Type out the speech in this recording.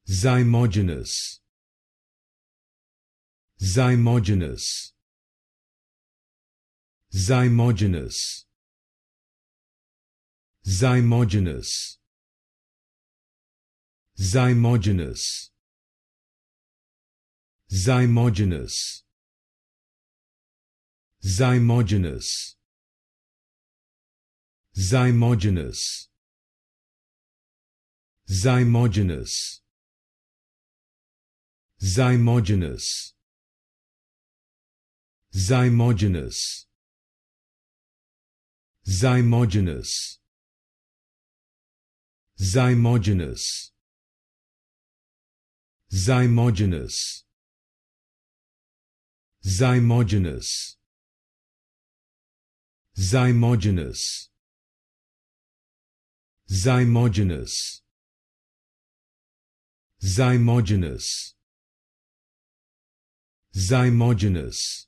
Zymogenous, Zymogenous, Zymogenous, Zymogenous, Zymogenous, Zymogenous, Zymogenous, Zymogenous, Zymogenous, Zymogenous, Zymogenous, Zymogenous, Zymogenous, Zymogenous, Zymogenous, Zymogenous, Zymogenous, Zymogenous, Zymogenous,